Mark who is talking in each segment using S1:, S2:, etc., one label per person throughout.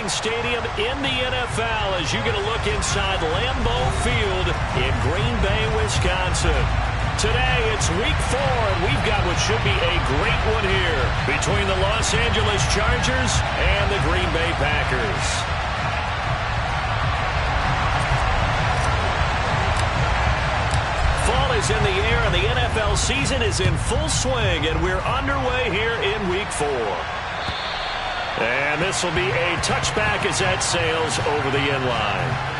S1: stadium in the NFL as you get a look inside Lambeau Field in Green Bay, Wisconsin. Today, it's week 4, and we've got what should be a great one here between the Los Angeles Chargers and the Green Bay Packers. Fall is in the air, and the NFL season is in full swing, and we're underway here in week 4. And this will be a touchback as that sails over the end line.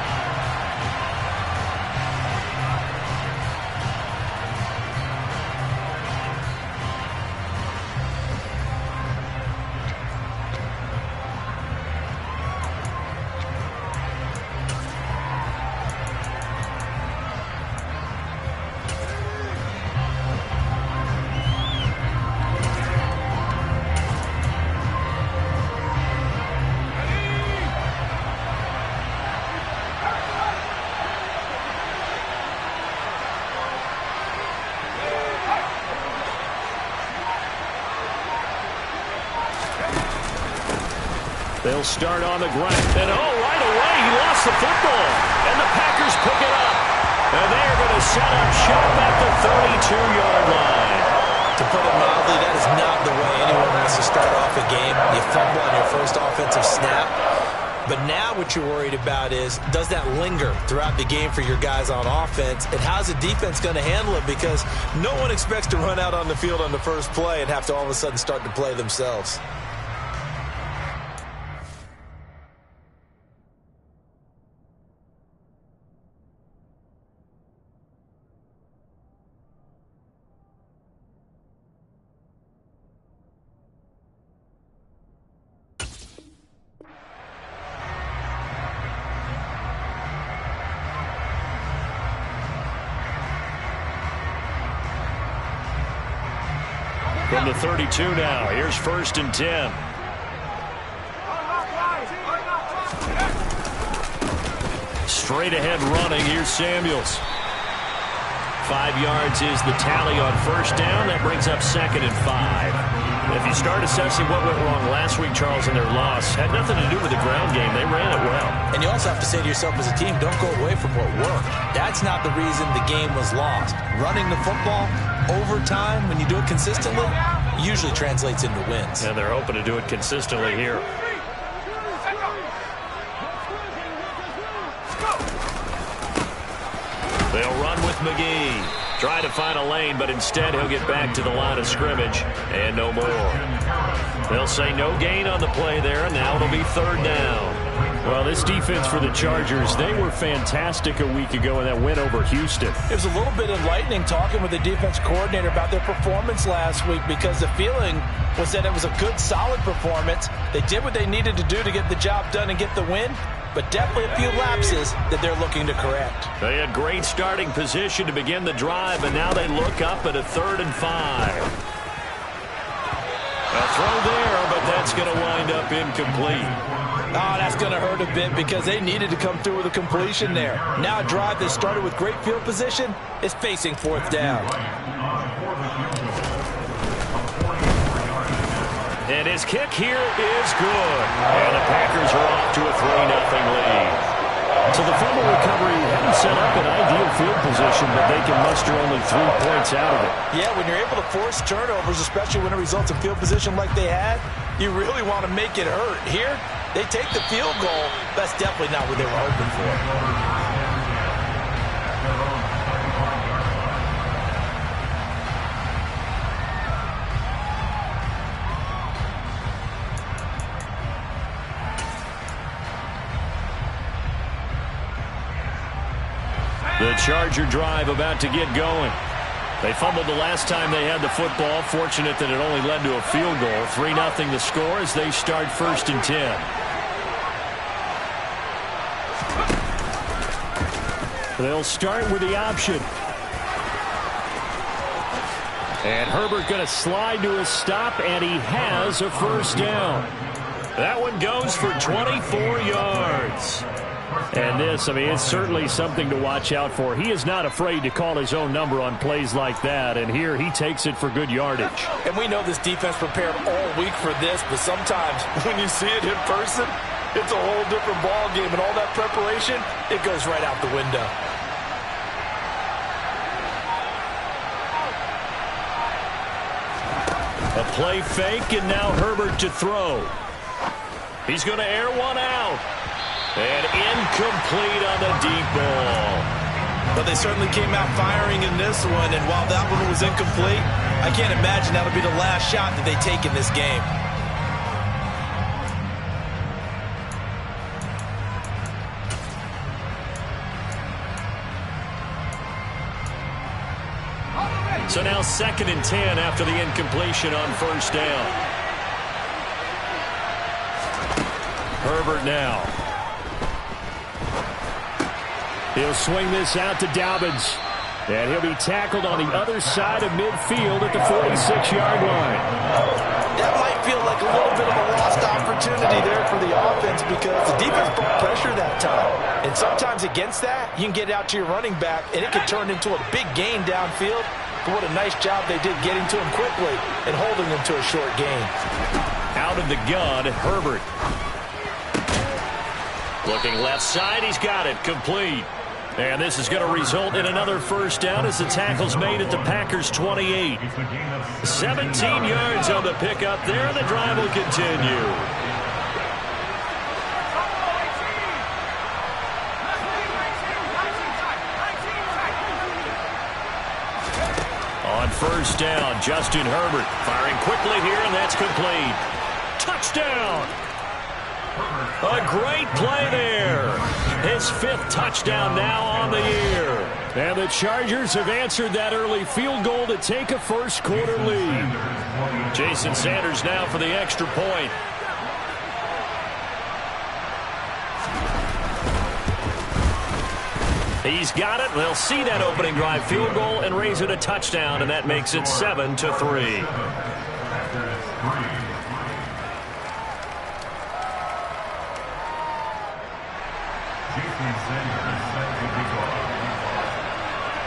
S1: They'll start on the ground. And right away, he lost the football. And the Packers pick it up. And they're going to set up shop at the 32-yard line.
S2: To put it mildly, that is not the way anyone wants to start off a game. You fumble on your first offensive snap. But now what you're worried about is, does that linger throughout the game for your guys on offense? And how's the defense going to handle it? Because no one expects to run out on the field on the first play and have to all of a sudden start to play themselves.
S1: From the 32 now, here's 1st and 10. Straight ahead running, here's Samuels. 5 yards is the tally on 1st down. That brings up 2nd and 5. If you start assessing what went wrong last week, Charles, in their loss, had nothing to do with the ground game. They ran it well.
S2: And you also have to say to yourself as a team, don't go away from what worked. That's not the reason the game was lost. Running the football over time, when you do it consistently, usually translates into wins.
S1: And they're hoping to do it consistently here. They'll run with McGee. Try to find a lane, but instead he'll get back to the line of scrimmage. And no more. They'll say no gain on the play there, and now it'll be 3rd down. Well, this defense for the Chargers, they were fantastic a week ago in that win over Houston.
S3: It was a little bit enlightening talking with the defense coordinator about their performance last week, because the feeling was that it was a good, solid performance. They did what they needed to do to get the job done and get the win, but definitely a few lapses that they're looking to correct.
S1: They had great starting position to begin the drive, and now they look up at a 3rd and 5. A throw there, but that's going to wind up incomplete.
S3: Oh, that's going to hurt a bit because they needed to come through with a completion there. Now a drive that started with great field position is facing 4th down.
S1: And his kick here is good. And the Packers are off to a 3-0 lead. So the fumble recovery hadn't set up an ideal field position, but they can muster only 3 points out of it.
S3: Yeah, when you're able to force turnovers, especially when it results in field position like they had, you really want to make it hurt. Here, they take the field goal. That's definitely not what they were hoping for.
S1: The Charger drive about to get going. They fumbled the last time they had the football. Fortunate that it only led to a field goal. 3-0 the score as they start 1st and 10. They'll start with the option. And Herbert going to slide to a stop, and he has a 1st down. That one goes for 24 yards. And this, I mean, it's certainly something to watch out for. He is not afraid to call his own number on plays like that, and here he takes it for good yardage.
S3: And we know this defense prepared all week for this, but sometimes when you see it in person, it's a whole different ball game, and all that preparation, it goes right out the window.
S1: A play fake, and now Herbert to throw. He's going to air one out. And incomplete on the deep ball.
S3: But they certainly came out firing in this one, and while that one was incomplete, I can't imagine that'll be the last shot that they take in this game.
S1: So now 2nd and 10 after the incompletion on first down. Herbert now. He'll swing this out to Dobbins. And he'll be tackled on the other side of midfield at the 46-yard line.
S3: That might feel like a little bit of a lost opportunity there for the offense because the defense brought pressure that time. And sometimes against that, you can get out to your running back, and it can turn into a big gain downfield. But what a nice job they did getting to him quickly and holding him to a short gain.
S1: Out of the gun, Herbert. Looking left side, he's got it, complete. And this is going to result in another first down as the tackle's made at the Packers' 28. 17 yards on the pickup there, and the drive will continue. On first down, Justin Herbert firing quickly here, and that's complete. Touchdown! A great play there. His 5th touchdown now on the year. And the Chargers have answered that early field goal to take a first-quarter lead. Jason Sanders now for the extra point. He's got it. They'll see that opening drive field goal and raise it a touchdown, and that makes it 7-3.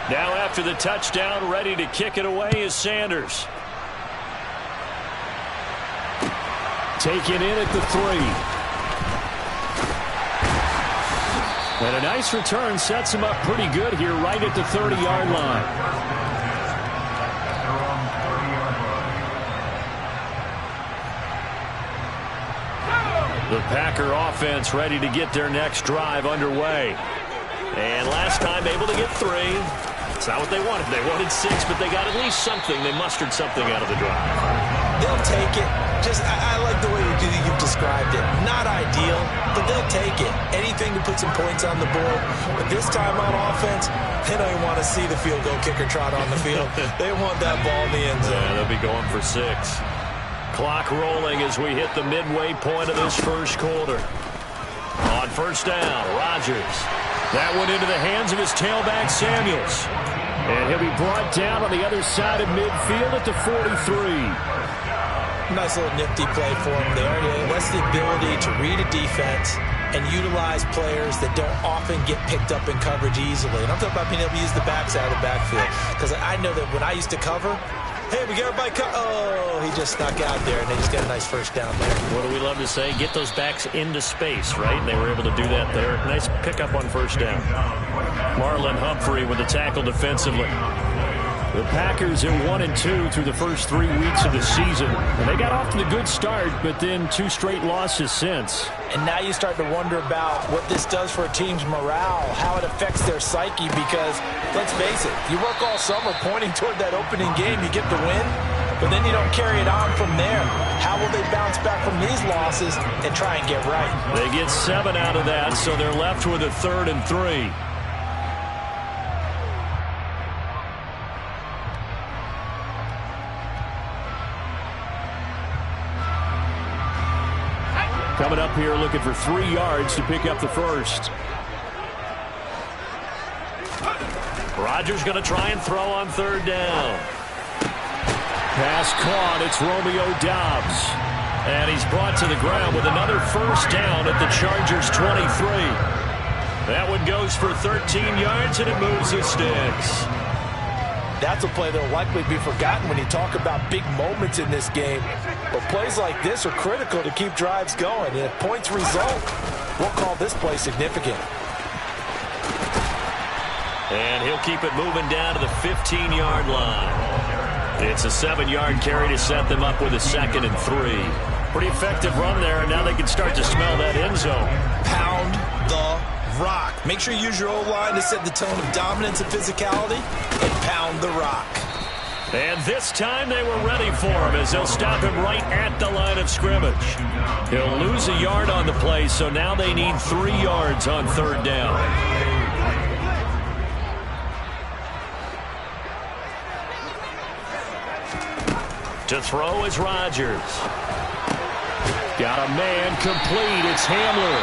S1: Now after the touchdown, ready to kick it away is Sanders. Taken in at the 3. And a nice return sets him up pretty good here right at the 30-yard line. The Packer offense ready to get their next drive underway. And last time able to get 3. It's not what they wanted. They wanted 6, but they got at least something. They mustered something out of the drive.
S2: They'll take it. I like the way you've described it. Not ideal, but they'll take it. Anything to put some points on the board. But this time on offense, they don't even want to see the field goal kicker trot on the field. They want that ball in the end zone.
S1: Yeah, they'll be going for 6. Clock rolling as we hit the midway point of this first quarter. On first down, Rodgers. That one into the hands of his tailback, Samuels. And he'll be brought down on the other side of midfield at the 43.
S2: Nice little nifty play for him there. That's the ability to read a defense and utilize players that don't often get picked up in coverage easily. And I'm talking about being able to use the backside of the backfield. Because I know that when I used to cover, hey, we got everybody oh, he just snuck out there, and they just got a nice first down there.
S1: What do we love to say? Get those backs into space, right? And they were able to do that there. Nice pickup on first down. Marlon Humphrey with the tackle defensively. The Packers are 1-2 through the first 3 weeks of the season. And they got off to a good start, but then 2 straight losses since.
S3: And now you start to wonder about what this does for a team's morale, how it affects their psyche, because, let's face it, you work all summer pointing toward that opening game, you get the win, but then you don't carry it on from there. How will they bounce back from these losses and try and get right?
S1: They get 7 out of that, so they're left with a 3rd and 3. Coming up here looking for 3 yards to pick up the first. Rodgers going to try and throw on 3rd down. Pass caught. It's Romeo Doubs. And he's brought to the ground with another first down at the Chargers' 23. That one goes for 13 yards, and it moves the sticks.
S3: That's a play that will likely be forgotten when you talk about big moments in this game. But plays like this are critical to keep drives going. And if points result, we'll call this play significant.
S1: And he'll keep it moving down to the 15-yard line. It's a 7-yard carry to set them up with a 2nd and 3. Pretty effective run there, and now they can start to smell that end zone.
S2: Pound the rock. Make sure you use your O-line to set the tone of dominance and physicality, and pound the rock.
S1: And this time they were ready for him as they'll stop him right at the line of scrimmage. He'll lose a yard on the play, so now they need 3 yards on 3rd down. To throw is Rodgers. Got a man complete. It's Hamler.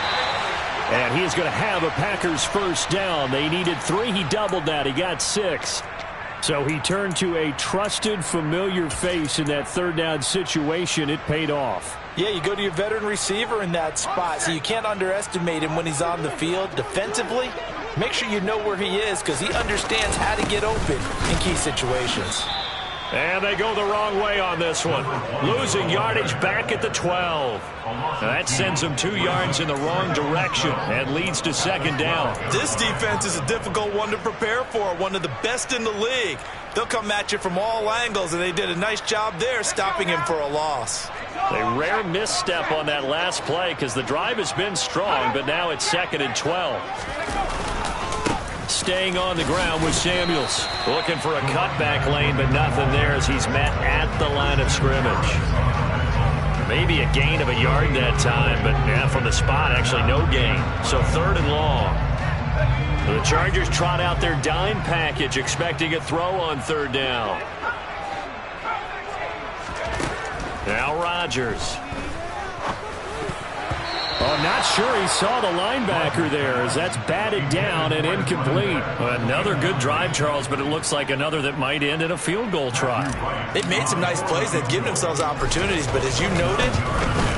S1: And he's going to have a Packers first down. They needed 3. He doubled that. He got 6. So he turned to a trusted, familiar face in that 3rd down situation. It paid off.
S3: Yeah, you go to your veteran receiver in that spot, so you can't underestimate him when he's on the field defensively. Make sure you know where he is because he understands how to get open in key situations.
S1: And they go the wrong way on this one. Losing yardage back at the 12. Now that sends them 2 yards in the wrong direction and leads to 2nd down.
S2: This defense is a difficult one to prepare for, one of the best in the league. They'll come at you from all angles, and they did a nice job there stopping him for a loss.
S1: A rare misstep on that last play because the drive has been strong, but now it's 2nd and 12. Staying on the ground with Samuels. Looking for a cutback lane, but nothing there as he's met at the line of scrimmage. Maybe a gain of a yard that time, but yeah, from the spot, actually no gain. So 3rd and long. The Chargers trot out their dime package, expecting a throw on 3rd down. Now Rodgers. Oh, not sure he saw the linebacker there as that's batted down and incomplete. Another good drive, Charles, but it looks like another that might end in a field goal try.
S2: They've made some nice plays. They've given themselves opportunities, but as you noted,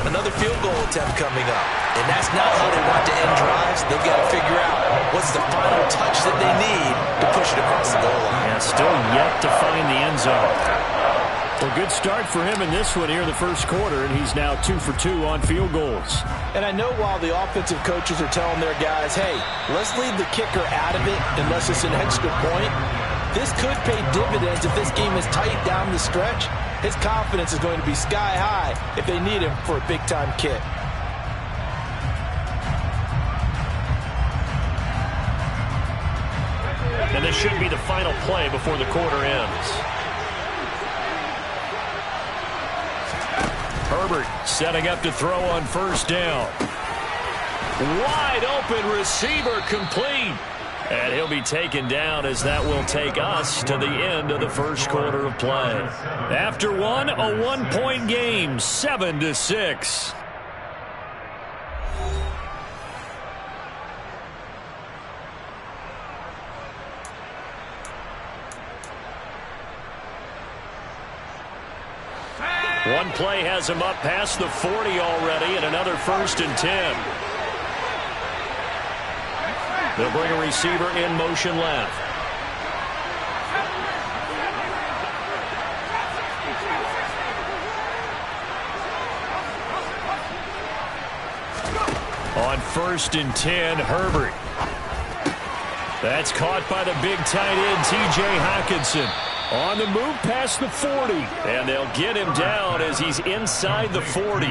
S2: another field goal attempt coming up. And that's not how they want to end drives. They've got to figure out what's the final touch that they need to push it across the goal line.
S1: Yeah, still yet to find the end zone. Well, good start for him in this one here in the first quarter, and he's now 2 for 2 on field goals.
S3: And I know while the offensive coaches are telling their guys, hey, let's leave the kicker out of it unless it's an extra point, this could pay dividends if this game is tight down the stretch. His confidence is going to be sky high if they need him for a big-time kick.
S1: And this should be the final play before the quarter ends. Herbert setting up to throw on 1st down. Wide open receiver complete. And he'll be taken down as that will take us to the end of the first quarter of play. After one, a 1-point game, 7-6. One play has him up past the 40 already, and another 1st and 10. They'll bring a receiver in motion left. On 1st and 10, Herbert. That's caught by the big tight end, T.J. Hockenson. On the move past the 40. And they'll get him down as he's inside the 40.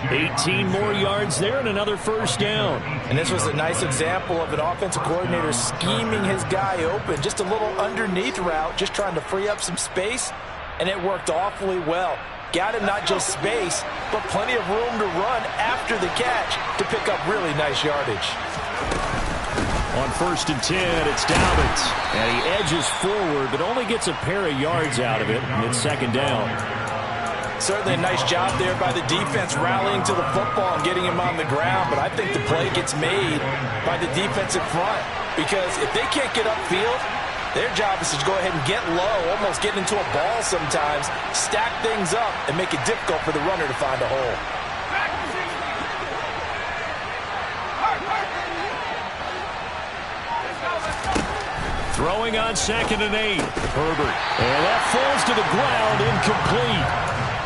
S1: 18 more yards there and another 1st down.
S3: And this was a nice example of an offensive coordinator scheming his guy open. Just a little underneath route, just trying to free up some space. And it worked awfully well. Got him not just space, but plenty of room to run after the catch to pick up really nice yardage.
S1: On 1st and 10, it's Dobbins. And he edges forward, but only gets a pair of yards out of it. And it's 2nd down.
S3: Certainly a nice job there by the defense rallying to the football and getting him on the ground. But I think the play gets made by the defensive front. Because if they can't get upfield, their job is to go ahead and get low, almost get into a ball sometimes, stack things up, and make it difficult for the runner to find a hole.
S1: Throwing on 2nd and 8. Herbert. And that falls to the ground, incomplete.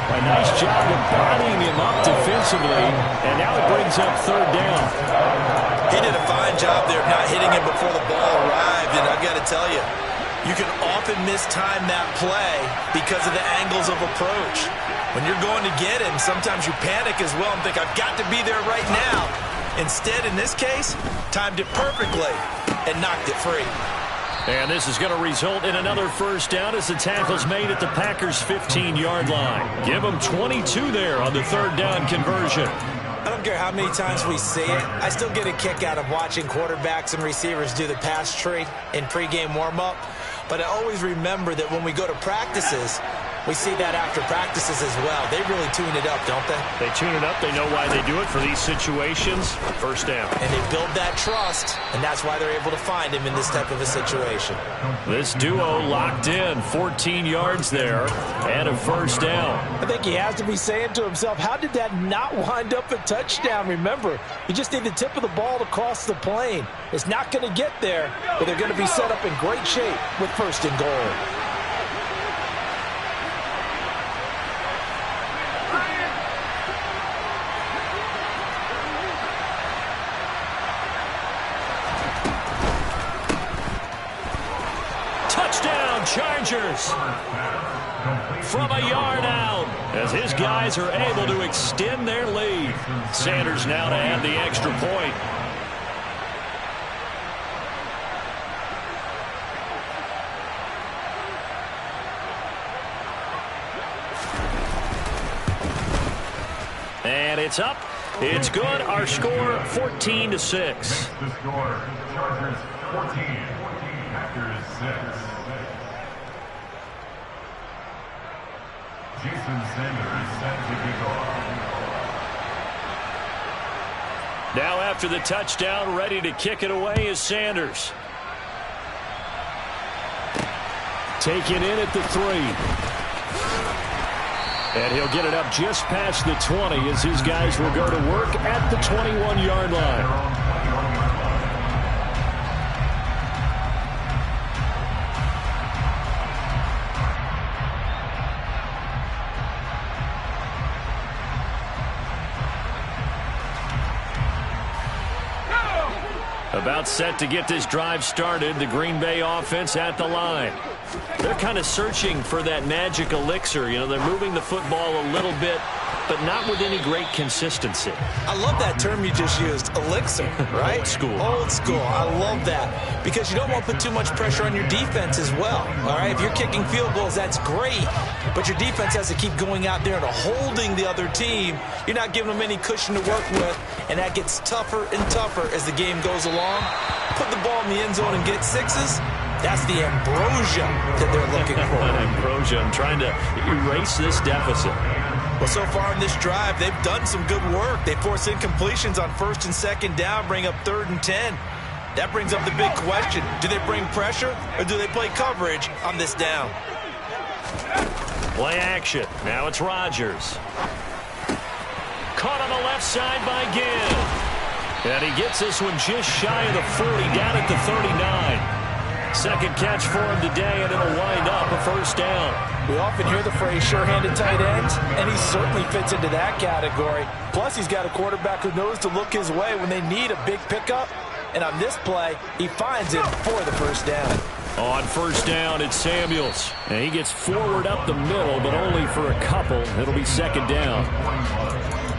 S1: A nice job of bodying him up defensively, and now it brings up third down.
S2: He did a fine job there of not hitting him before the ball arrived, and I've got to tell you, you can often mistime that play because of the angles of approach. When you're going to get him, sometimes you panic as well and think, I've got to be there right now. Instead, in this case, timed it perfectly and knocked it free.
S1: And this is going to result in another first down as the tackle's made at the Packers' 15-yard line. Give them 22 there on the third down conversion.
S2: I don't care how many times we see it. I still get a kick out of watching quarterbacks and receivers do the pass tree in pregame warm-up. But I always remember that when we go to practices, we see that after practices as well. They really tune it up, don't they?
S1: They tune it up. They know why they do it for these situations. First down.
S2: And they build that trust, and that's why they're able to find him in this type of a situation.
S1: This duo locked in, 14 yards there, and a first down.
S3: I think he has to be saying to himself, how did that not wind up a touchdown? Remember, you just need the tip of the ball to cross the plane. It's not going to get there, but they're going to be set up in great shape with first and goal.
S1: Touchdown, Chargers. From a yard out, as his guys are able to extend their lead. Sanders now to add the extra point. And it's up. It's good. Our score, 14-6.
S4: The score, Chargers 14, Packers 6. Jason Sanders set to kick off.
S1: Now after the touchdown, ready to kick it away is Sanders. Taken in at the 3. And he'll get it up just past the 20 as his guys will go to work at the 21-yard line. About set to get this drive started, the Green Bay offense at the line. They're kind of searching for that magic elixir. You know, they're moving the football a little bit, but not with any great consistency.
S2: I love that term you just used, elixir, right?
S1: Old school.
S2: Old school. I love that because you don't want to put too much pressure on your defense as well, all right? If you're kicking field goals, that's great, but your defense has to keep going out there and holding the other team. You're not giving them any cushion to work with, and that gets tougher and tougher as the game goes along. Put the ball in the end zone and get sixes. That's the ambrosia that they're looking for.
S1: Ambrosia. I'm trying to erase this deficit.
S2: Well, so far in this drive, they've done some good work. They force incompletions on first and second down, bring up 3rd and 10. That brings up the big question. Do they bring pressure or do they play coverage on this down?
S1: Play action. Now it's Rodgers. Caught on the left side by Gill. And he gets this one just shy of the 40, down at the 39. Second catch for him today, and it'll wind up a first down.
S3: We often hear the phrase sure-handed tight ends, and he certainly fits into that category. Plus, he's got a quarterback who knows to look his way when they need a big pickup. And on this play, he finds him for the first down.
S1: On first down, it's Samuels. And he gets forward up the middle, but only for a couple. It'll be second down.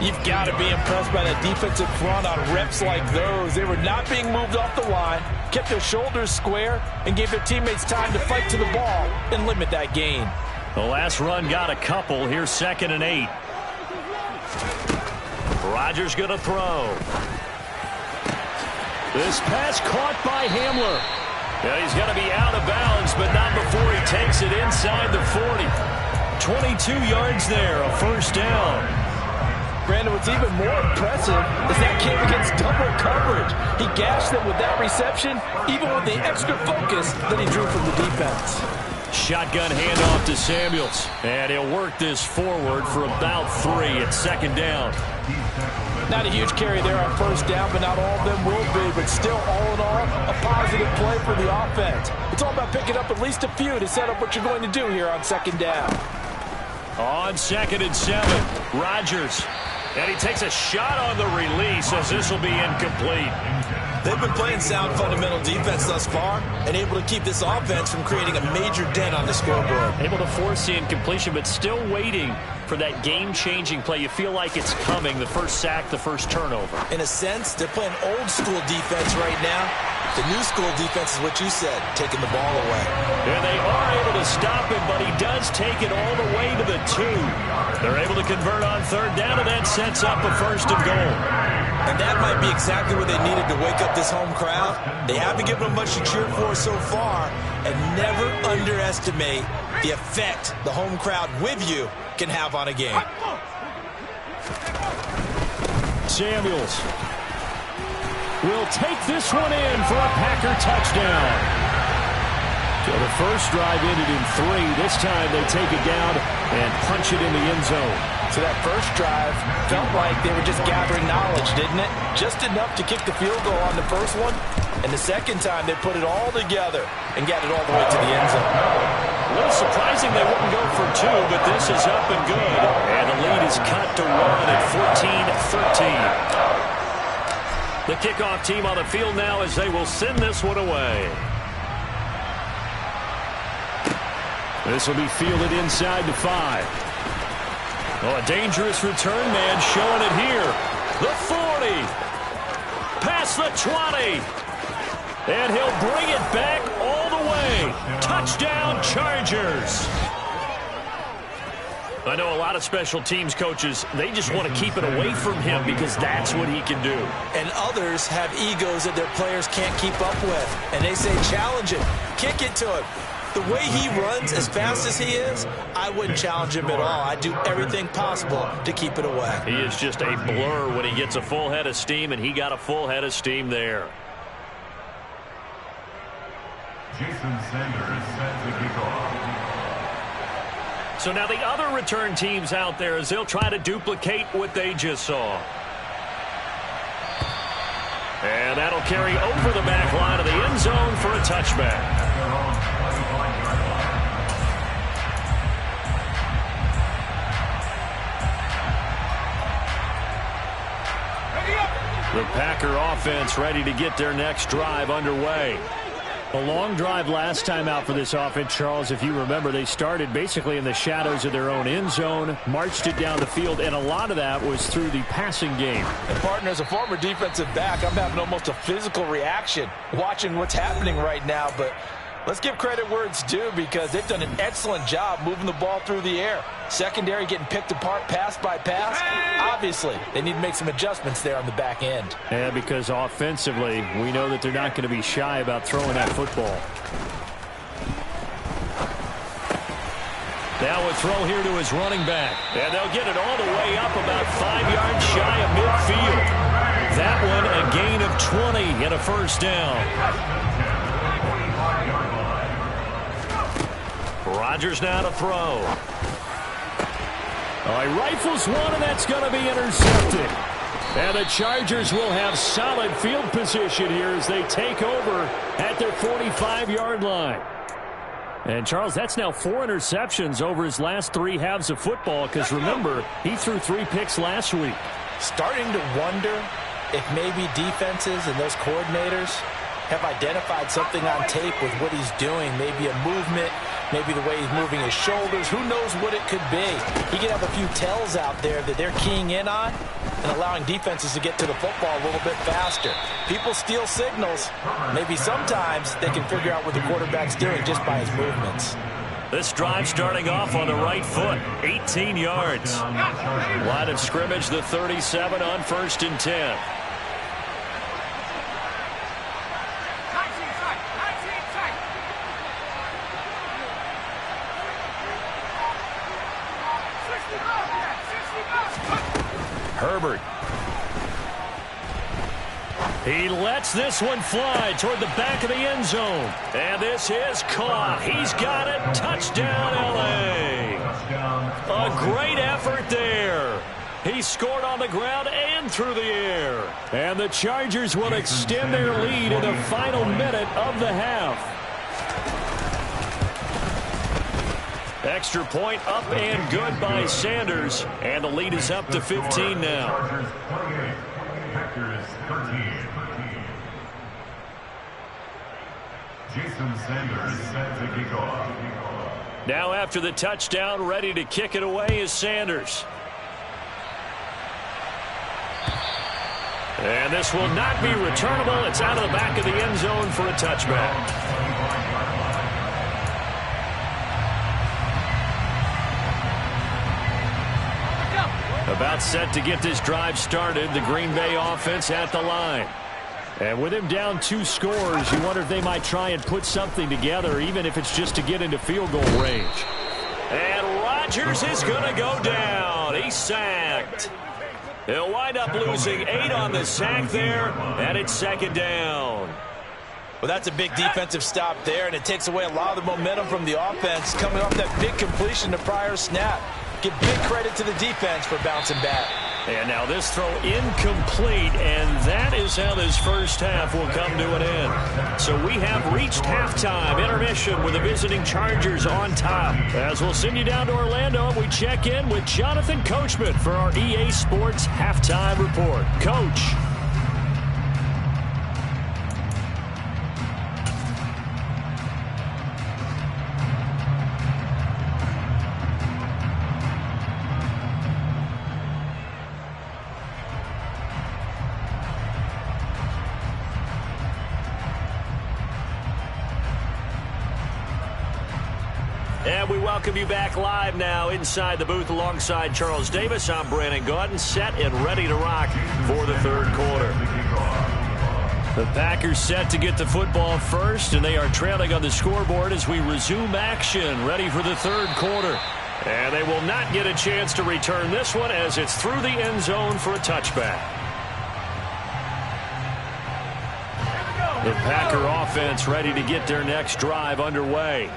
S3: You've got to be impressed by that defensive front on reps like those. They were not being moved off the line, kept their shoulders square, and gave their teammates time to fight to the ball and limit that gain.
S1: The last run got a couple. Here's 2nd and 8. Rodgers going to throw. This pass caught by Hamler. Yeah, he's going to be out of bounds, but not before he takes it inside the 40. 22 yards there, a first down.
S3: Brandon, what's even more impressive is that came against double coverage. He gashed them with that reception, even with the extra focus that he drew from the defense.
S1: Shotgun handoff to Samuels. And he'll work this forward for about 3 at second down.
S3: Not a huge carry there on first down, but not all of them will be. But still, all in all, a positive play for the offense. It's all about picking up at least a few to set up what you're going to do here on second down.
S1: On 2nd and 7, Rodgers. And he takes a shot on the release as this will be incomplete.
S2: They've been playing sound fundamental defense thus far and able to keep this offense from creating a major dent on the scoreboard.
S1: Able to force the incompletion, but still waiting for that game-changing play. You feel like it's coming, the first sack, the first turnover.
S2: In a sense, they're playing old-school defense right now. The new-school defense is what you said, taking the ball away.
S1: And they are able to stop him, but he does take it all the way to the 2. They're able to convert on 3rd down, and that sets up a 1st and goal.
S2: And that might be exactly what they needed to wake up this home crowd. They haven't given them much to cheer for so far, and never underestimate the effect the home crowd with you can have on a game.
S1: Samuels will take this one in for a Packer touchdown. So the first drive ended in 3. This time they take it down and punch it in the end zone.
S3: So that first drive felt like they were just gathering knowledge, didn't it? Just enough to kick the field goal on the first one. And the second time they put it all together and got it all the way to the end zone.
S1: A little surprising they wouldn't go for 2, but this is up and good. And the lead is cut to 1 at 14-13. The kickoff team on the field now as they will send this one away. This will be fielded inside the 5. Oh, a dangerous return man showing it here. The 40. Past the 20. And he'll bring it back all the way. Touchdown, Chargers. I know a lot of special teams coaches, they just want to keep it away from him because that's what he can do.
S2: And others have egos that their players can't keep up with. And they say, challenge him, kick it to him. The way he runs as fast as he is, I wouldn't challenge him at all. I'd do everything possible to keep it away.
S1: He is just a blur when he gets a full head of steam, and he got a full head of steam there.
S4: Jason Sanders set to kick off.
S1: So now the other return teams out there as they'll try to duplicate what they just saw. And that'll carry over the back line of the end zone for a touchback. The Packer offense ready to get their next drive underway. A long drive last time out for this offense, Charles. If you remember, they started basically in the shadows of their own end zone, marched it down the field, and a lot of that was through the passing game.
S3: And, partner, as a former defensive back, I'm having almost a physical reaction watching what's happening right now. But let's give credit where it's due because they've done an excellent job moving the ball through the air. Secondary getting picked apart pass by pass. Obviously, they need to make some adjustments there on the back end.
S1: Yeah, because offensively, we know that they're not going to be shy about throwing that football. Now a throw here to his running back. And they'll get it all the way up about 5 yards shy of midfield. That one a gain of 20 and a first down. Rodgers now to throw. He rifles one, and that's going to be intercepted. And the Chargers will have solid field position here as they take over at their 45-yard line. And, Charles, that's now 4 interceptions over his last 3 halves of football because, remember, he threw 3 picks last week.
S3: Starting to wonder if maybe defenses and those coordinators have identified something on tape with what he's doing, maybe a movement, maybe the way he's moving his shoulders. Who knows what it could be? He could have a few tells out there that they're keying in on and allowing defenses to get to the football a little bit faster. People steal signals. Maybe sometimes they can figure out what the quarterback's doing just by his movements.
S1: This drive starting off on the right foot, 18 yards. Line of scrimmage, the 37 on 1st and 10. Herbert. He lets this one fly toward the back of the end zone. And this is caught. He's got it. Touchdown, L.A. A great effort there. He scored on the ground and through the air. And the Chargers will extend their lead in the final minute of the half. Extra point up and good by Sanders. And the lead is up to 15 now.
S4: Chargers 28, Packers 13. Jason Sanders set to kick off.
S1: Now after the touchdown, ready to kick it away is Sanders. And this will not be returnable. It's out of the back of the end zone for a touchback. About set to get this drive started, the Green Bay offense at the line. And with him down 2 scores, you wonder if they might try and put something together, even if it's just to get into field goal range. And Rodgers is going to go down. He's sacked. He'll wind up losing 8 on the sack there, and it's 2nd down.
S3: Well, that's a big defensive stop there, and it takes away a lot of the momentum from the offense coming off that big completion the prior snap. Give big credit to the defense for bouncing back.
S1: And now this throw incomplete, and that is how this first half will come to an end. So we have reached halftime, intermission with the visiting Chargers on top. As we'll send you down to Orlando, we check in with Jonathan Coachman for our EA Sports Halftime Report. Coach. And we welcome you back live now inside the booth alongside Charles Davis. I'm Brandon Gaudin, set and ready to rock for the 3rd quarter. The Packers set to get the football first, and they are trailing on the scoreboard as we resume action, ready for the 3rd quarter. And they will not get a chance to return this one as it's through the end zone for a touchback. The Packer offense ready to get their next drive underway.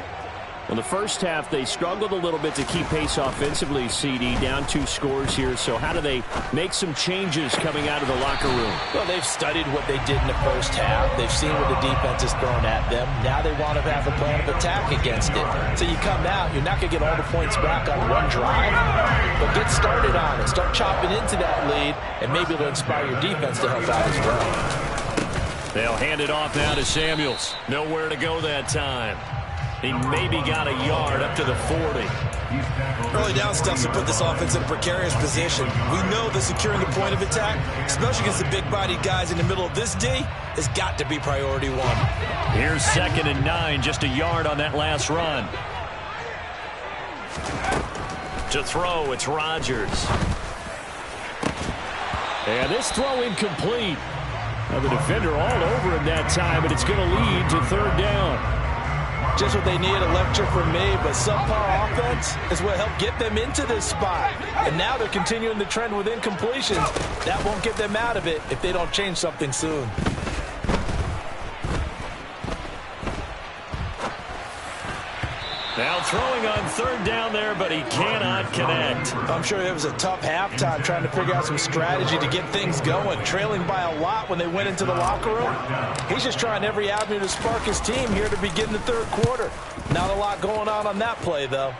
S1: Well, the first half, they struggled a little bit to keep pace offensively, CD, down 2 scores here. So how do they make some changes coming out of the locker room?
S3: Well, they've studied what they did in the first half. They've seen what the defense has thrown at them. Now they want to have a plan of attack against it. So you come out, you're not going to get all the points back on one drive, but get started on it. Start chopping into that lead, and maybe it'll inspire your defense to help out as well.
S1: They'll hand it off now to Samuels. Nowhere to go that time. He maybe got a yard up to the 40.
S2: Early down stuff to put this offense in a precarious position. We know that securing the point of attack, especially against the big-bodied guys in the middle of this D, has got to be priority 1.
S1: Here's 2nd and 9, just a yard on that last run. To throw, it's Rodgers. And this throw incomplete. Now the defender all over him that time, but it's going to lead to 3rd down.
S3: Just what they need, a lecture from me, but subpar offense is what helped get them into this spot. And now they're continuing the trend with incompletions. That won't get them out of it if they don't change something soon.
S1: Now throwing on 3rd down there, but he cannot connect.
S3: I'm sure it was a tough halftime trying to figure out some strategy to get things going. Trailing by a lot when they went into the locker room. He's just trying every avenue to spark his team here to begin the 3rd quarter. Not a lot going on that play, though.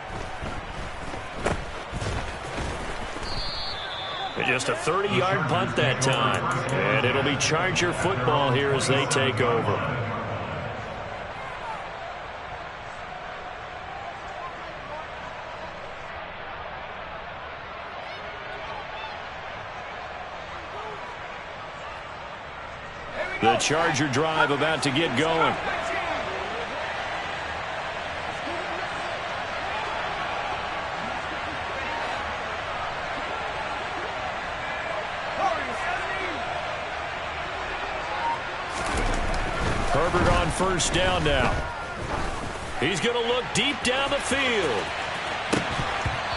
S1: Just a 30-yard punt that time. And it'll be Charger football here as they take over. The Charger drive about to get going. Herbert on 1st down now. He's going to look deep down the field.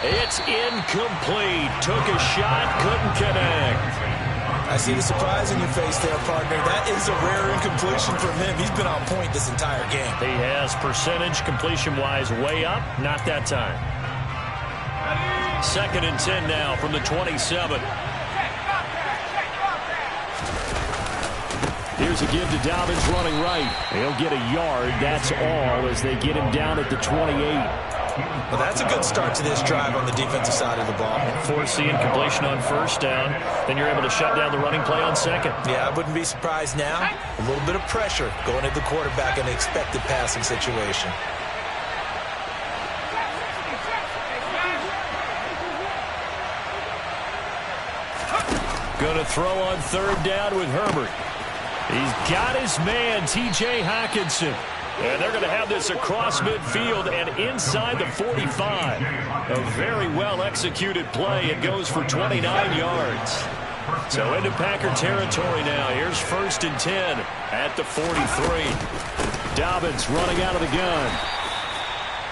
S1: It's incomplete. Took a shot, couldn't connect.
S2: I see the surprise in your face there, partner. That is a rare incompletion from him. He's been on point this entire game.
S1: He has percentage completion-wise way up. Not that time. 2nd and 10 now from the 27. Here's a give to Dobbins running right. He'll get a yard. That's all as they get him down at the 28.
S2: Well, that's a good start to this drive on the defensive side of the ball.
S1: Force the incompletion on first down. Then you're able to shut down the running play on second.
S2: Yeah, I wouldn't be surprised now. A little bit of pressure going at the quarterback in an expected passing situation.
S1: Going to throw on third down with Herbert. He's got his man, T.J. Hockenson. And they're going to have this across midfield and inside the 45. A very well-executed play. It goes for 29 yards. So into Packer territory now. Here's 1st and 10 at the 43. Dobbins running out of the gun.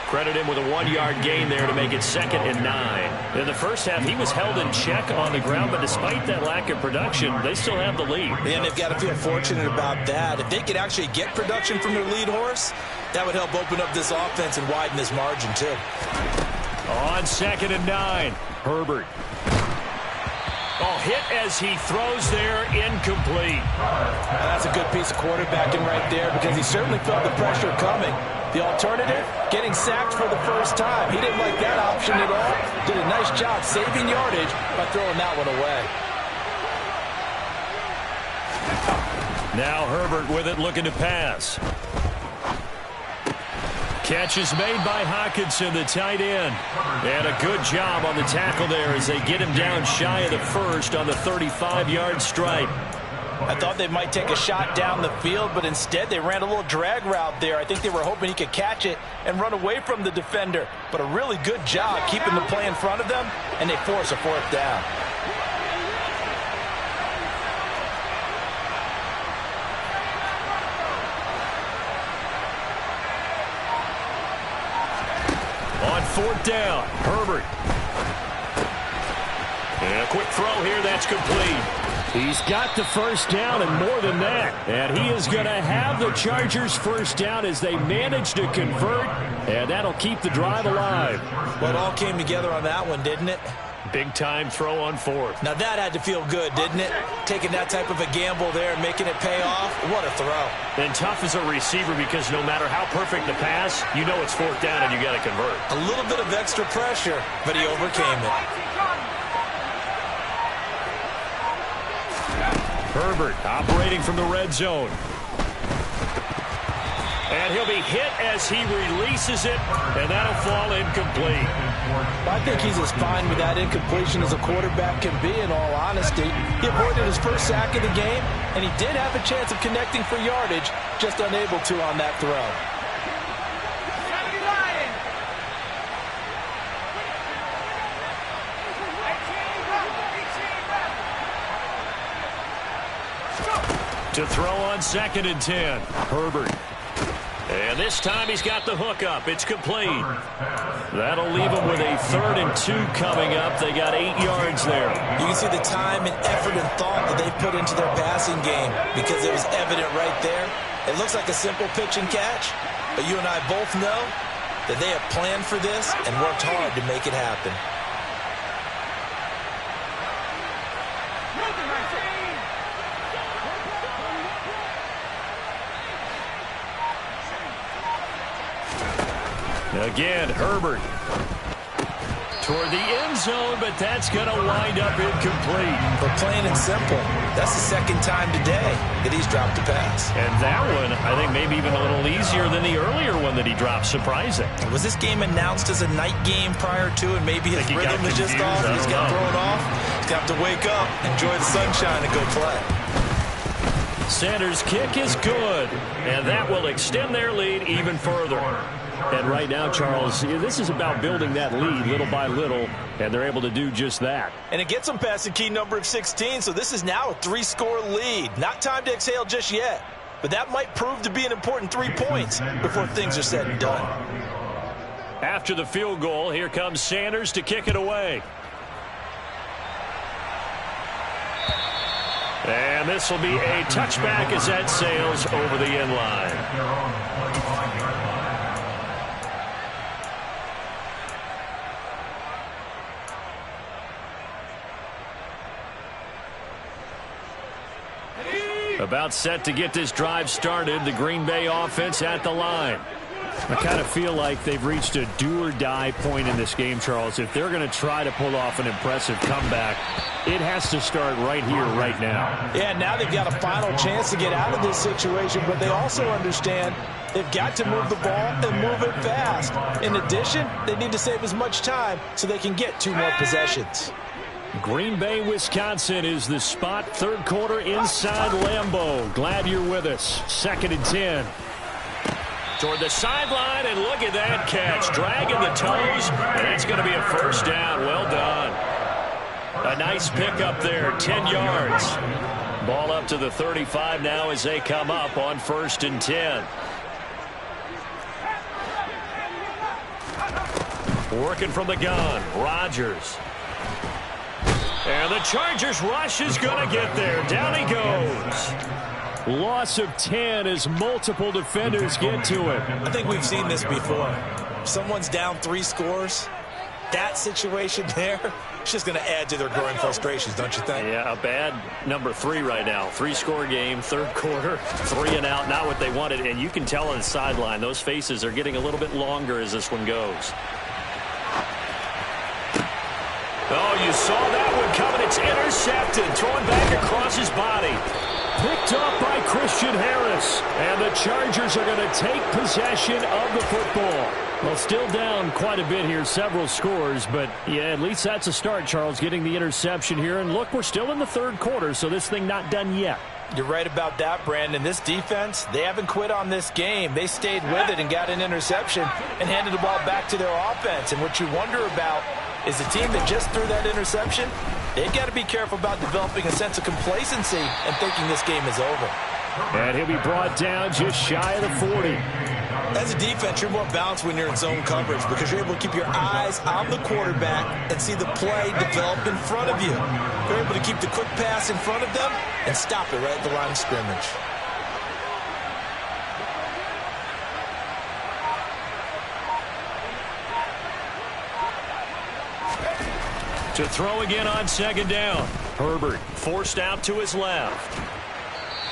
S1: Credit him with a 1-yard gain there to make it 2nd and 9. In the first half, he was held in check on the ground, but despite that lack of production, they still have the lead.
S2: And they've got to feel fortunate about that. If they could actually get production from their lead horse, that would help open up this offense and widen this margin, too.
S1: On 2nd and 9, Herbert. Oh, hit as he throws there, incomplete.
S3: That's a good piece of quarterbacking right there because he certainly felt the pressure coming. The alternative, getting sacked for the first time. He didn't like that option at all. Did a nice job saving yardage by throwing that one away.
S1: Now Herbert with it, looking to pass. Catch is made by Hockenson, the tight end. And a good job on the tackle there as they get him down shy of the first on the 35-yard stripe.
S3: I thought they might take a shot down the field, but instead they ran a little drag route there. I think they were hoping he could catch it and run away from the defender. But a really good job keeping the play in front of them, and they force a 4th down.
S1: On 4th down, Herbert. And a quick throw here, that's complete. He's got the first down and more than that. And he is going to have the Chargers' first down as they manage to convert. And that'll keep the drive alive.
S2: Well, it all came together on that one, didn't it?
S1: Big-time throw on 4th.
S2: Now that had to feel good, didn't it? Taking that type of a gamble there and making it pay off. What a throw.
S1: And tough as a receiver because no matter how perfect the pass, you know it's 4th down and you got to convert.
S2: A little bit of extra pressure, but he overcame it.
S1: Herbert operating from the red zone. And he'll be hit as he releases it, and that'll fall incomplete.
S3: I think he's as fine with that incompletion as a quarterback can be, in all honesty. He avoided his first sack of the game, and he did have a chance of connecting for yardage, just unable to on that throw.
S1: To throw on 2nd and 10, Herbert. And this time he's got the hook up. It's complete. That'll leave him with a 3rd and 2 coming up. They got 8 yards there.
S2: You can see the time and effort and thought that they put into their passing game because it was evident right there. It looks like a simple pitch and catch, but you and I both know that they have planned for this and worked hard to make it happen.
S1: Again, Herbert toward the end zone, but that's going to wind up incomplete.
S2: But plain and simple, that's the 2nd time today that he's dropped a pass.
S1: And that one, I think, maybe even a little easier than the earlier one that he dropped. Surprising.
S2: Was this game announced as a night game prior to, and maybe his rhythm is just off and he's got thrown off? He's got to wake up, enjoy the sunshine, and go play.
S1: Sanders' kick is good, and that will extend their lead even further. And right now, Charles, this is about building that lead little by little, and they're able to do just that.
S3: And it gets them past the key number of 16, so this is now a 3-score lead. Not time to exhale just yet, but that might prove to be an important 3 points before things are said and done.
S1: After the field goal, here comes Sanders to kick it away. And this will be a touchback as that sails over the end line. About set to get this drive started. The Green Bay offense at the line. I kind of feel like they've reached a do-or-die point in this game, Charles. If they're going to try to pull off an impressive comeback, it has to start right here, right now.
S3: Yeah, now they've got a final chance to get out of this situation, but they also understand they've got to move the ball and move it fast. In addition, they need to save as much time so they can get 2 more possessions.
S1: Green Bay, Wisconsin is the spot. Third quarter inside Lambeau. Glad you're with us. 2nd and 10. Toward the sideline, and look at that catch. Dragging the toes, and it's going to be a first down. Well done. A nice pickup there, 10 yards. Ball up to the 35 now as they come up on 1st and 10. Working from the gun, Rodgers. And the Chargers rush is going to get there. Down he goes. Loss of 10 as multiple defenders get to it.
S2: I think we've seen this before. Someone's down 3 scores. That situation there, it's just going to add to their growing frustrations, don't you think?
S1: Yeah, a bad number 3 right now. 3-score game, third quarter, 3 and out, not what they wanted. And you can tell on the sideline, those faces are getting a little bit longer as this one goes. Oh, you saw that one coming. It's intercepted. Thrown back across his body. Picked up by Christian Harris. And the Chargers are going to take possession of the football. Well, still down quite a bit here, several scores. But, yeah, at least that's a start, Charles, getting the interception here. And, look, we're still in the third quarter, so this thing not done yet.
S3: You're right about that, Brandon. This defense, they haven't quit on this game. They stayed with it and got an interception and handed the ball back to their offense. And what you wonder about is the team that just threw that interception, they've got to be careful about developing a sense of complacency and thinking this game is over.
S1: And he'll be brought down just shy of the 40.
S2: As a defense, you're more balanced when you're in zone coverage because you're able to keep your eyes on the quarterback and see the play develop in front of you. You're able to keep the quick pass in front of them and stop it right at the line of scrimmage.
S1: To throw again on 2nd down. Herbert forced out to his left.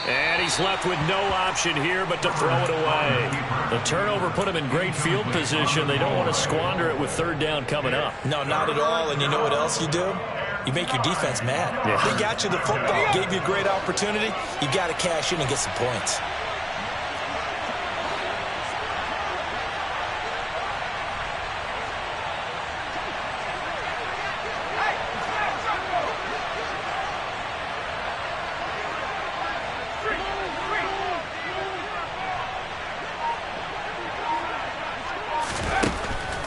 S1: And he's left with no option here but to throw it away. The turnover put him in great field position. They don't want to squander it with 3rd down coming up.
S2: No, not at all. And you know what else you do? You make your defense mad.
S1: Yeah.
S2: They got you the football, gave you a great opportunity. You got to cash in and get some points.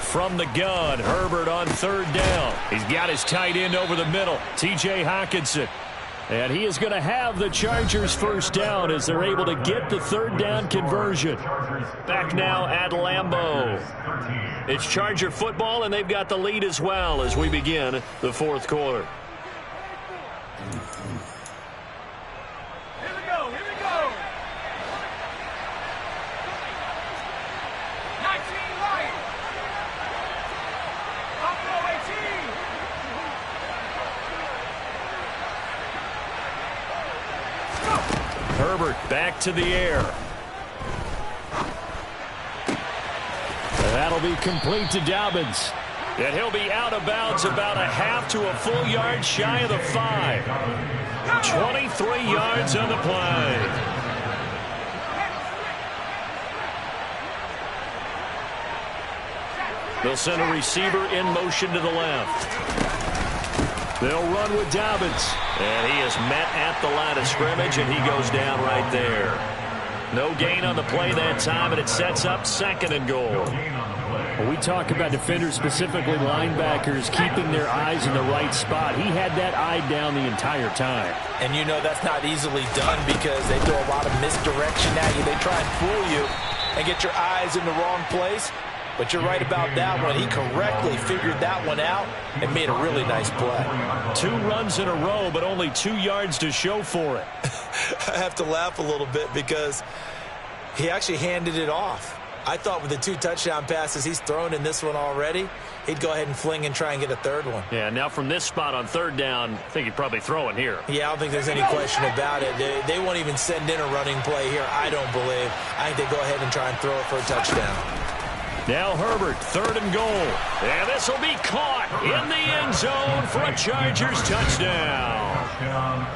S1: From the gun, Herbert on 3rd down. He's got his tight end over the middle, T.J. Hockenson. And he is going to have the Chargers 1st down as they're able to get the 3rd down conversion. Back now at Lambeau. It's Charger football, and they've got the lead as well as we begin the 4th quarter. Herbert back to the air. That'll be complete to Dobbins. And he'll be out of bounds about a half to a full yard shy of the 5. 23 yards on the play. They'll send a receiver in motion to the left. They'll run with Dobbins. And he is met at the line of scrimmage, and he goes down right there. No gain on the play that time, and it sets up 2nd and goal. When we talk about defenders, specifically linebackers, keeping their eyes in the right spot, he had that eye down the entire time.
S3: And you know that's not easily done because they throw a lot of misdirection at you. They try and fool you and get your eyes in the wrong place. But you're right about that one. He correctly figured that one out and made a really nice play.
S1: 2 runs in a row, but only 2 yards to show for it.
S2: I have to laugh a little bit because he actually handed it off. I thought with the 2 touchdown passes he's thrown in this one already, he'd go ahead and fling and try and get a 3rd one.
S1: Yeah, now from this spot on 3rd down, I think he'd probably throw it here.
S2: Yeah, I don't think there's any question about it. They won't even send in a running play here, I don't believe. I think they go ahead and try and throw it for a touchdown.
S1: Now Herbert, 3rd and goal. And this will be caught in the end zone for a Chargers touchdown.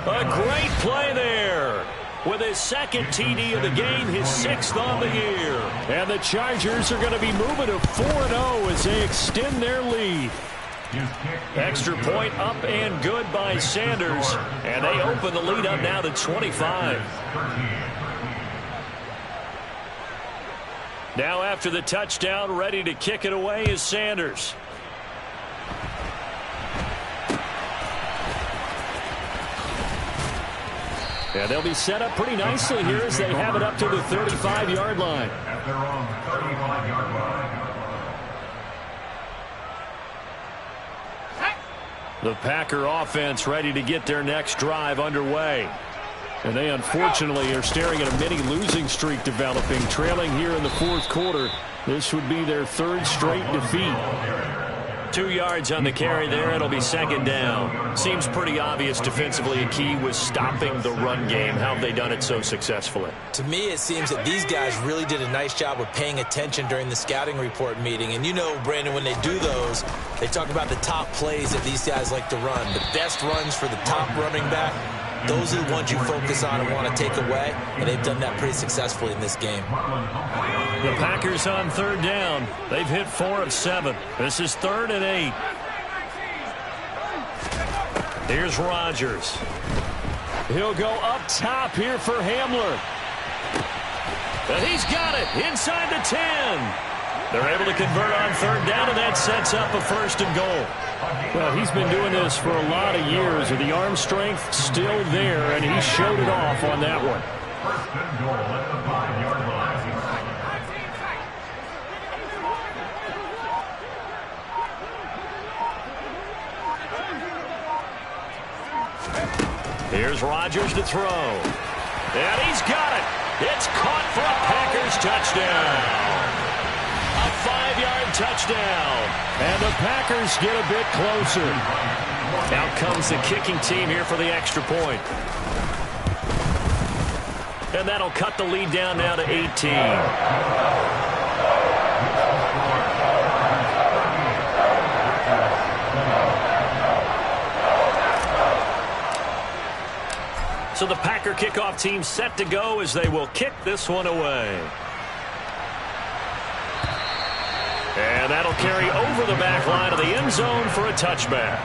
S1: A great play there. With his 2nd TD of the game, his 6th on the year. And the Chargers are going to be moving to 4-0 as they extend their lead. Extra point up and good by Sanders. And they open the lead up now to 25. Now after the touchdown, ready to kick it away is Sanders. And they'll be set up pretty nicely here as they have it up to the 35-yard line.
S4: At their own 35-yard line.
S1: The Packer offense ready to get their next drive underway. And they unfortunately are staring at a mini losing streak developing, trailing here in the 4th quarter. This would be their 3rd straight defeat. 2 yards on the carry there. It'll be 2nd down. Seems pretty obvious defensively a key was stopping the run game. How have they done it so successfully?
S2: To me, it seems that these guys really did a nice job of paying attention during the scouting report meeting. And you know, Brandon, when they do those, they talk about the top plays that these guys like to run. The best runs for the top running back. Those are the ones you focus on and want to take away, and they've done that pretty successfully in this game.
S1: The Packers on 3rd down. They've hit 4 of 7. This is 3rd and 8. Here's Rodgers. He'll go up top here for Hamler. And he's got it inside the 10. They're able to convert on 3rd down, and that sets up a 1st and goal. Well, he's been doing this for a lot of years, with the arm strength still there, and he showed it off on that one.
S4: 1st and goal at the 5-yard line.
S1: Here's Rodgers to throw. And he's got it. It's caught for a Packers touchdown. A 5-yard touchdown. And the Packers get a bit closer. Out comes the kicking team here for the extra point. And that'll cut the lead down now to 18. So the Packer kickoff team set to go as they will kick this one away. And that'll carry over the back line of the end zone for a touchback.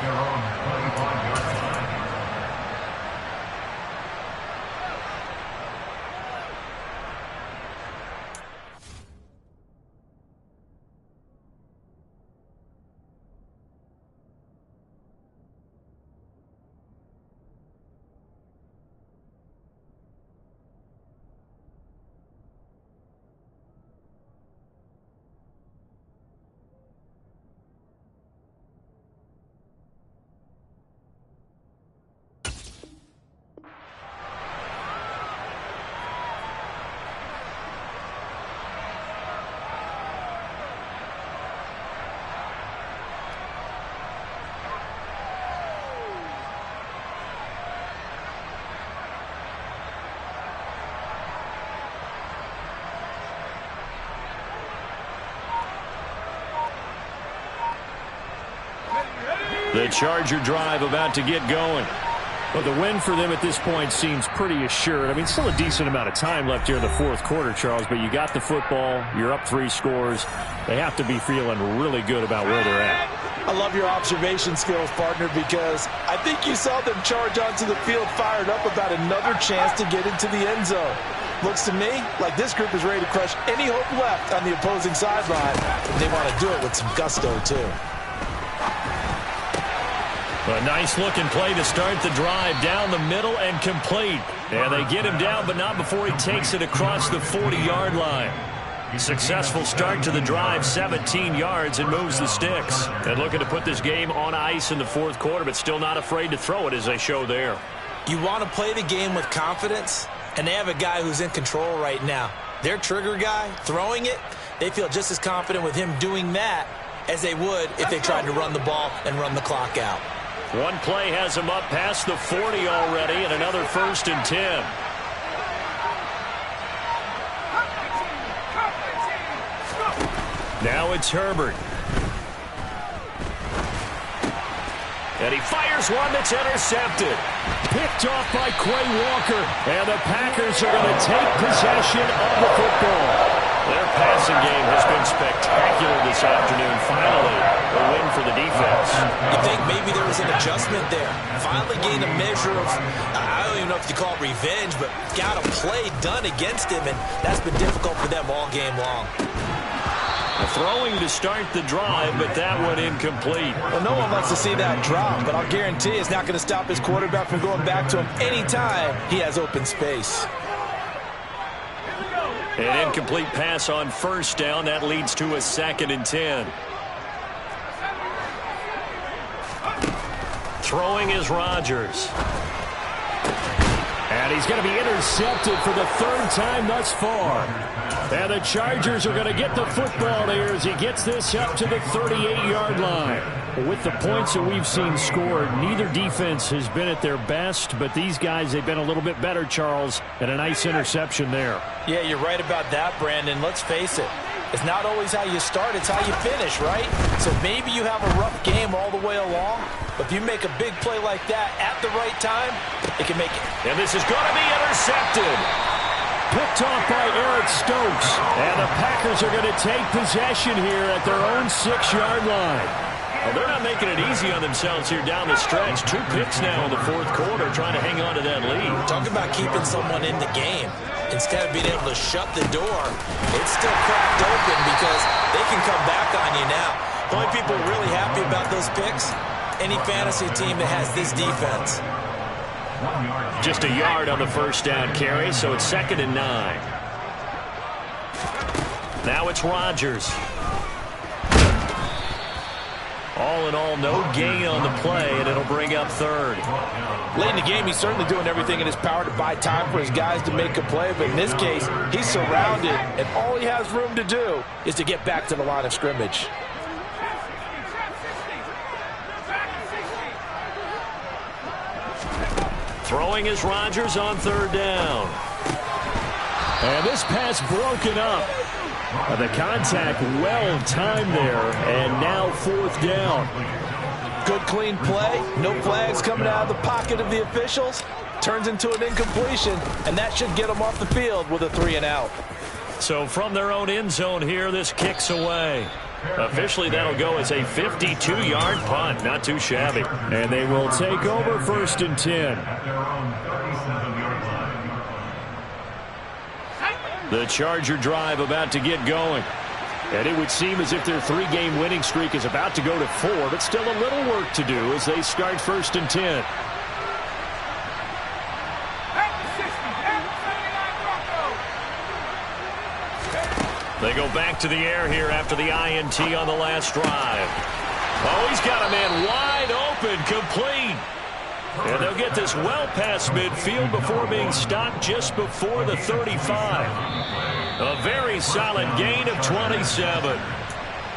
S1: The Charger drive about to get going. Well, the win for them at this point seems pretty assured. I mean, still a decent amount of time left here in the 4th quarter, Charles, but you got the football, you're up 3 scores. They have to be feeling really good about where they're at.
S3: I love your observation skills, partner, because I think you saw them charge onto the field fired up about another chance to get into the end zone. Looks to me like this group is ready to crush any hope left on the opposing sideline. They want to do it with some gusto, too.
S1: A nice-looking play to start the drive down the middle and complete. And they get him down, but not before he takes it across the 40-yard line. Successful start to the drive, 17 yards, and moves the sticks. And looking to put this game on ice in the 4th quarter, but still not afraid to throw it as they show there.
S2: You want to play the game with confidence, and they have a guy who's in control right now. Their trigger guy, throwing it, they feel just as confident with him doing that as they would if they tried to run the ball and run the clock out.
S1: One play has him up past the 40 already, and another 1st and 10. Now it's Herbert. And he fires one that's intercepted. Picked off by Quay Walker. And the Packers are going to take possession of the football. Their passing game has been spectacular this afternoon. Finally, a win for the defense.
S2: You think maybe there was an adjustment there. Finally gained a measure of, I don't even know if you call it revenge, but got a play done against him, and that's been difficult for them all game long.
S1: Throwing to start the drive, but that one incomplete.
S3: Well, no one wants to see that drop, but I'll guarantee it's not going to stop his quarterback from going back to him anytime he has open space.
S1: An incomplete pass on first down. That leads to a 2nd and 10. Throwing is Rodgers. And he's going to be intercepted for the 3rd time thus far. And the Chargers are going to get the football here as he gets this up to the 38-yard line. With the points that we've seen scored, neither defense has been at their best, but these guys, they've been a little bit better, Charles, and a nice interception there.
S3: Yeah, you're right about that, Brandon. Let's face it. It's not always how you start, it's how you finish, right? So maybe you have a rough game all the way along, but if you make a big play like that at the right time, it can make it.
S1: And this is going to be intercepted. Picked off by Eric Stokes. And the Packers are going to take possession here at their own 6-yard line. Well, they're not making it easy on themselves here down the stretch. 2 picks now in the 4th quarter trying to hang on to that lead.
S2: Talk about keeping someone in the game. Instead of being able to shut the door, it's still cracked open because they can come back on you now. The only people really happy about those picks, any fantasy team that has this defense.
S1: Just a yard on the first down carry, so it's 2nd and 9. Now it's Rodgers. All in all, no gain on the play, and it'll bring up 3rd.
S3: Late in the game, he's certainly doing everything in his power to buy time for his guys to make a play, but in this case, he's surrounded, and all he has room to do is to get back to the line of scrimmage.
S1: Throwing is Rodgers on 3rd down. And this pass broken up. The contact well timed there, and now 4th down.
S3: Good clean play, no flags coming out of the pocket of the officials. Turns into an incompletion, and that should get them off the field with a 3-and-out.
S1: So from their own end zone here, this kicks away. Officially, that'll go as a 52-yard punt. Not too shabby. And they will take over 1st and 10. The Charger drive about to get going. And it would seem as if their 3-game winning streak is about to go to 4, but still a little work to do as they start 1st and 10. They go back to the air here after the INT on the last drive. Oh, he's got a man wide open, complete. And they'll get this well past midfield before being stopped just before the 35. A very solid gain of 27.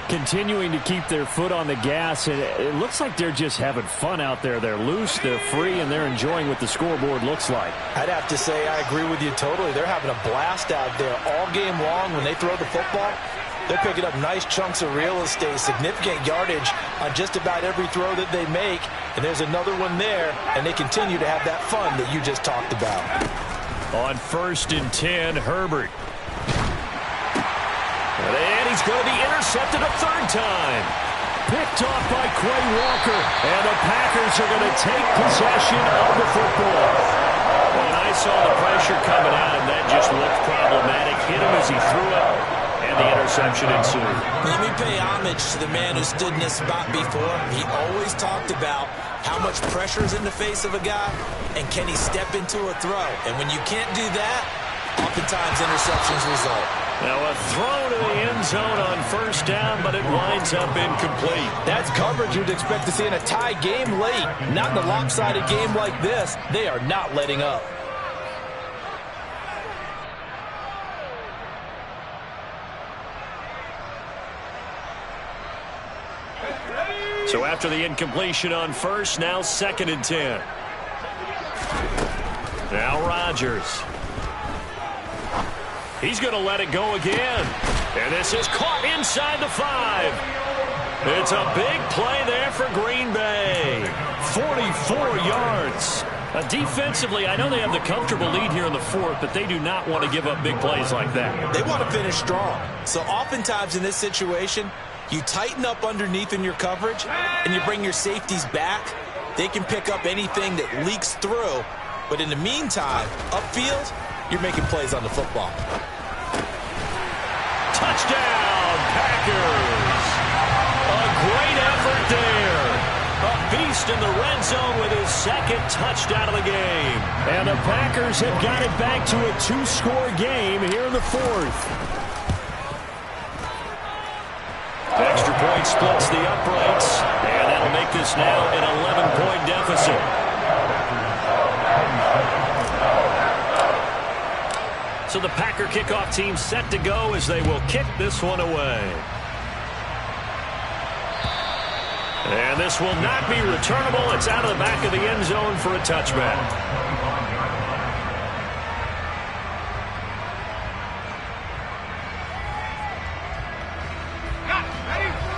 S1: Continuing to keep their foot on the gas, and it looks like they're just having fun out there. They're loose, they're free, and they're enjoying what the scoreboard looks like.
S3: I'd have to say I agree with you totally. They're having a blast out there all game long when they throw the football. They're picking up nice chunks of real estate, significant yardage on just about every throw that they make. And there's another one there, and they continue to have that fun that you just talked about.
S1: On 1st and 10, Herbert. And he's going to be intercepted a 3rd time. Picked off by Quay Walker. And the Packers are going to take possession of the football. When I saw the pressure coming at him, that just looked problematic. Hit him as he threw it, and the interception ensued.
S2: Let me pay homage to the man who stood in this spot before. He always talked about how much pressure is in the face of a guy, and can he step into a throw. And when you can't do that, oftentimes interceptions result.
S1: Now a throw to the end zone on 1st down, but it winds up incomplete.
S3: That's coverage you'd expect to see in a tie game late. Not in a lopsided game like this. They are not letting up.
S1: So after the incompletion on 1st, now 2nd and 10. Now Rodgers. He's going to let it go again. And this is caught inside the 5. It's a big play there for Green Bay. 44 yards. Defensively, I know they have the comfortable lead here in the 4th, but they do not want to give up big plays like that.
S2: They want to finish strong. So oftentimes in this situation, you tighten up underneath in your coverage, and you bring your safeties back. They can pick up anything that leaks through. But in the meantime, upfield, you're making plays on the football.
S1: Touchdown, Packers. A great effort there. A beast in the red zone with his 2nd touchdown of the game. And the Packers have got it back to a 2-score game here in the 4th. Extra point splits the uprights, and that'll make this now an 11-point deficit. So the Packer kickoff team set to go as they will kick this one away. And this will not be returnable. It's out of the back of the end zone for a touchback.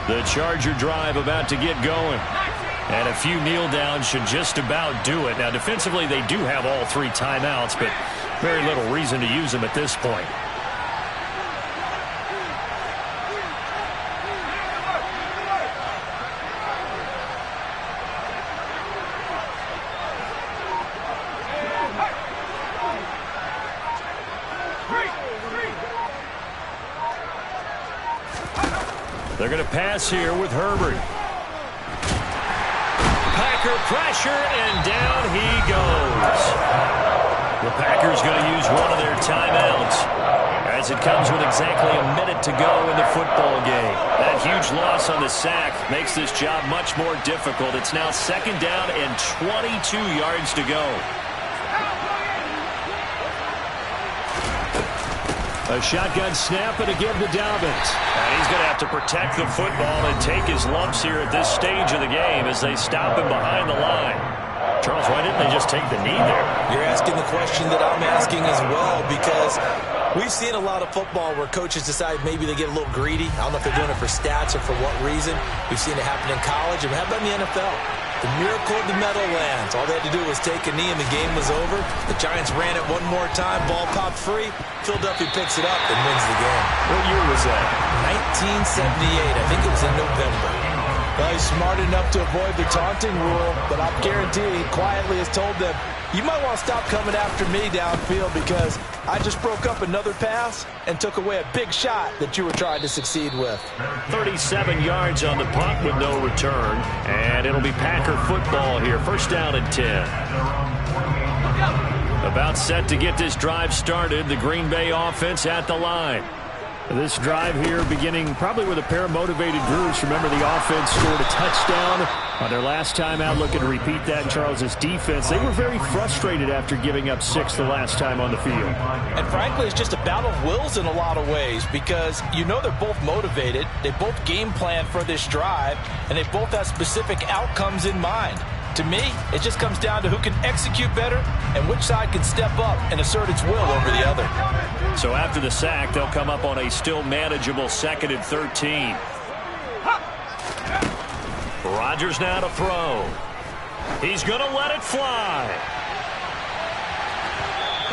S1: The Charger drive about to get going. And a few kneel downs should just about do it. Now, defensively, they do have all 3 timeouts, but very little reason to use them at this point. They're going to pass here with Herbert. Packer pressure, and down he goes. The Packers going to use one of their timeouts as it comes with exactly a minute to go in the football game. That huge loss on the sack makes this job much more difficult. It's now 2nd down and 22 yards to go. A shotgun snap and again to Dobbins. And he's going to have to protect the football and take his lumps here at this stage of the game as they stop him behind the line. Charles, why didn't they just take the knee there?
S2: You're asking the question that I'm asking as well, because we've seen a lot of football where coaches decide maybe they get a little greedy. I don't know if they're doing it for stats or for what reason. We've seen it happen in college, and how about in the NFL? The miracle of the Meadowlands. All they had to do was take a knee and the game was over. The Giants ran it one more time. Ball popped free. Philadelphia picks it up and wins the game.
S1: What year was that?
S2: 1978. I think it was in November.
S3: Well, he's smart enough to avoid the taunting rule, but I'm guaranteeing he quietly has told them, you might want to stop coming after me downfield because I just broke up another pass and took away a big shot that you were trying to succeed with.
S1: 37 yards on the punt with no return, and it'll be Packer football here. 1st down and 10. About set to get this drive started. The Green Bay offense at the line. This drive here beginning probably with a pair of motivated groups. Remember, the offense scored a touchdown on their last time out. Looking to repeat that in Charles's defense. They were very frustrated after giving up 6 the last time on the field.
S3: And frankly, it's just a battle of wills in a lot of ways because you know they're both motivated. They both game plan for this drive, and they both have specific outcomes in mind. To me, it just comes down to who can execute better and which side can step up and assert its will over the other.
S1: So after the sack, they'll come up on a still manageable 2nd and 13. Rodgers now to throw. He's going to let it fly.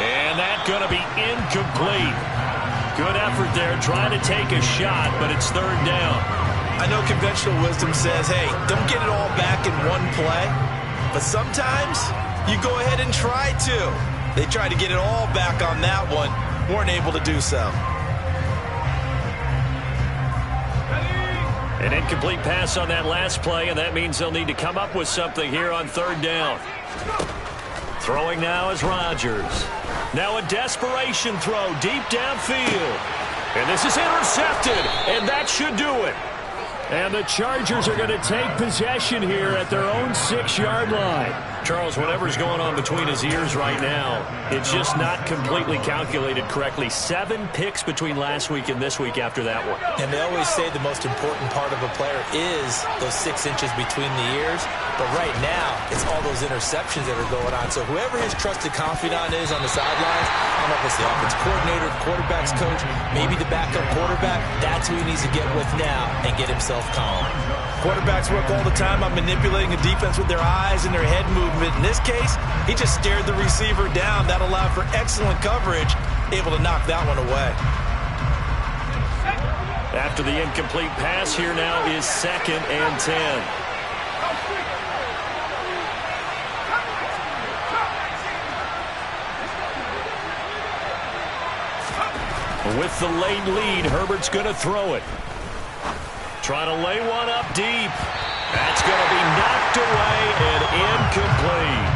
S1: And that's going to be incomplete. Good effort there trying to take a shot, but it's 3rd down.
S2: I know conventional wisdom says, hey, don't get it all back in one play. But sometimes you go ahead and try to. They tried to get it all back on that one. Weren't able to do so.
S1: An incomplete pass on that last play, and that means they'll need to come up with something here on 3rd down. Throwing now is Rodgers. Now a desperation throw deep downfield. And this is intercepted, and that should do it. And the Chargers are going to take possession here at their own 6-yard line. Charles, whatever's going on between his ears right now, it's just not completely calculated correctly. 7 picks between last week and this week after that one.
S2: And they always say the most important part of a player is those 6 inches between the ears. But right now, it's all those interceptions that are going on. So whoever his trusted confidant is on the sidelines, I don't know if it's the offense coordinator, the quarterback's coach, maybe the backup quarterback, that's who he needs to get with now and get himself calm.
S3: Quarterbacks work all the time on manipulating a defense with their eyes and their head movement. In this case, he just stared the receiver down. That allowed for excellent coverage, able to knock that one away.
S1: After the incomplete pass, here now is 2nd and 10. With the late lead, Herbert's going to throw it. Trying to lay one up deep. That's going to be knocked away and incomplete.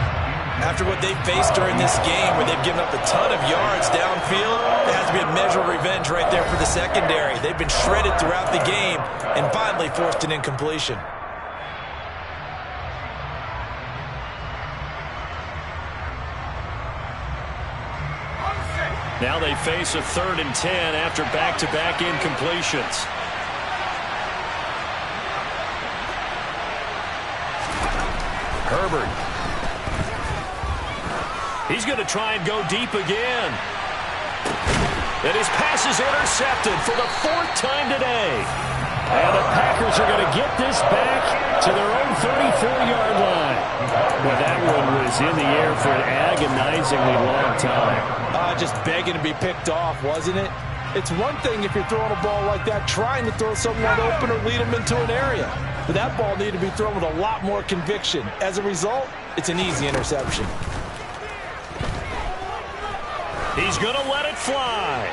S3: After what they faced during this game where they've given up a ton of yards downfield, there has to be a measure of revenge right there for the secondary. They've been shredded throughout the game and finally forced an incompletion.
S1: Now they face a 3rd and 10 after back-to-back incompletions. Herbert. He's going to try and go deep again. And his pass is intercepted for the 4th time today. And the Packers are going to get this back to their own 34-yard line. Well, that one was in the air for an agonizingly long time.
S3: Just begging to be picked off, wasn't it? It's one thing if you're throwing a ball like that, trying to throw someone open or lead them into an area. But that ball needed to be thrown with a lot more conviction. As a result, it's an easy interception.
S1: He's going to let it fly.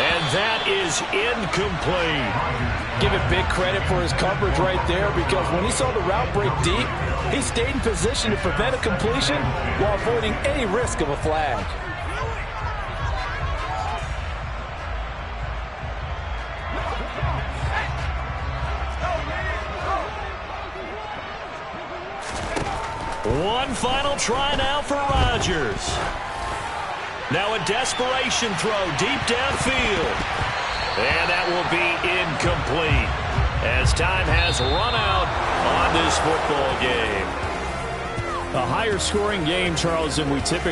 S1: And that is incomplete.
S3: Give it big credit for his coverage right there, because when he saw the route break deep, he stayed in position to prevent a completion while avoiding any risk of a flag.
S1: One final try now for Rodgers. Now a desperation throw deep downfield. And that will be incomplete as time has run out on this football game. A higher scoring game, Charles, than we typically